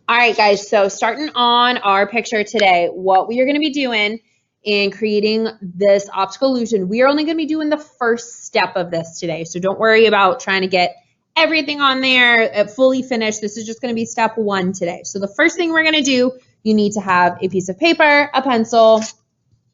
All right, guys, so starting on our picture today, what we are going to be doing in creating this optical illusion, we are only going to be doing the first step of this today. So don't worry about trying to get everything on there fully finished. This is just going to be step one today. So the first thing we're going to do, you need to have a piece of paper, a pencil,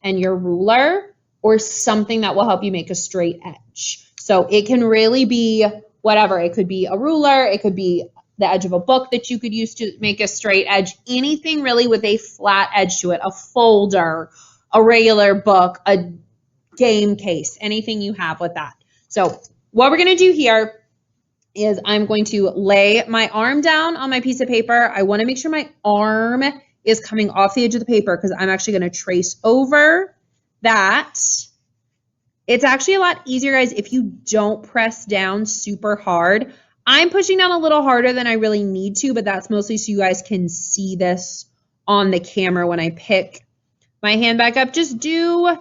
and your ruler or something that will help you make a straight edge. So it can really be whatever. It could be a ruler, it could be the edge of a book that you could use to make a straight edge, anything really with a flat edge to it, a folder, a regular book, a game case, anything you have with that. So what we're going to do here is I'm going to lay my arm down on my piece of paper. I want to make sure my arm is coming off the edge of the paper because I'm actually going to trace over that. It's actually a lot easier, guys, if you don't press down super hard. I'm pushing down a little harder than I really need to, but that's mostly so you guys can see this on the camera when I pick my hand back up. Just do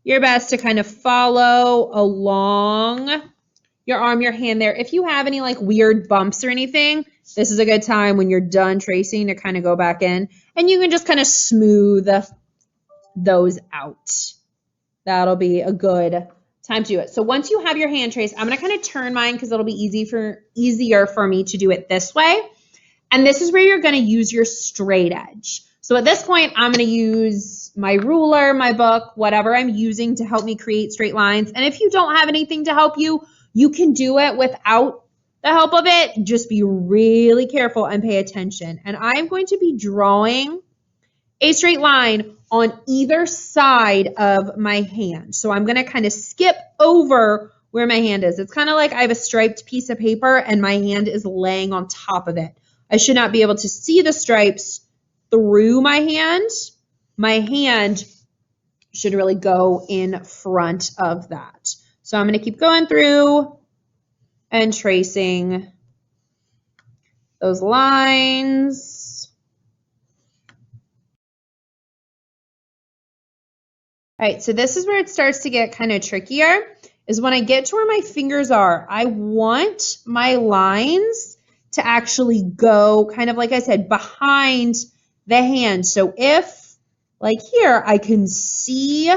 your best to kind of follow along your arm, your hand there. If you have any like weird bumps or anything, this is a good time when you're done tracing to kind of go back in and you can just kind of smooth those out. That'll be a good time to do it. So once you have your hand traced, I'm going to kind of turn mine because it'll be easier for me to do it this way. And this is where you're going to use your straight edge. So at this point, I'm going to use my ruler, my book, whatever I'm using to help me create straight lines. And if you don't have anything to help you, you can do it without the help of it. Just be really careful and pay attention. And I'm going to be drawing a straight line on either side of my hand. So I'm going to kind of skip over where my hand is. It's kind of like I have a striped piece of paper and my hand is laying on top of it. I should not be able to see the stripes through my hand. My hand should really go in front of that. So I'm going to keep going through and tracing those lines. All right, so this is where it starts to get kind of trickier, is when I get to where my fingers are, I want my lines to actually go kind of, like I said, behind the hand. So if, like here, I can see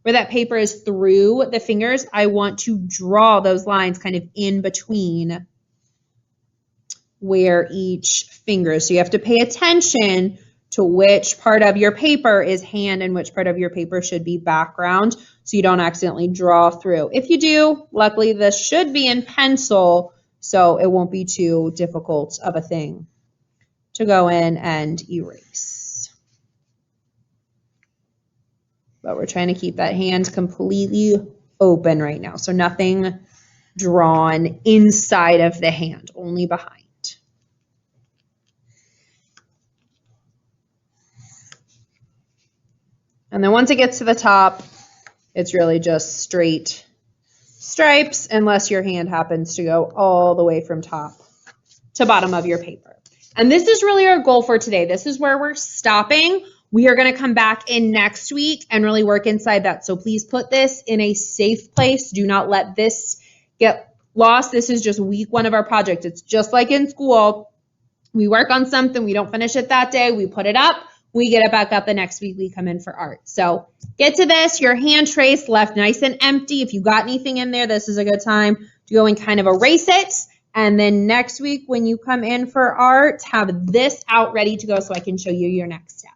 where that paper is through the fingers, I want to draw those lines kind of in between where each finger is. So you have to pay attention to which part of your paper is hand and which part of your paper should be background so you don't accidentally draw through. If you do, luckily this should be in pencil, so it won't be too difficult of a thing to go in and erase. But we're trying to keep that hand completely open right now, so nothing drawn inside of the hand, only behind. And then once it gets to the top, it's really just straight stripes unless your hand happens to go all the way from top to bottom of your paper. And this is really our goal for today. This is where we're stopping. We are going to come back in next week and really work inside that. So please put this in a safe place. Do not let this get lost. This is just week one of our project. It's just like in school. We work on something. We don't finish it that day. We put it up. We get it back up the next week we come in for art. So get to this, your hand trace left nice and empty. If you got anything in there, this is a good time to go and kind of erase it. And then next week when you come in for art, have this out ready to go so I can show you your next step.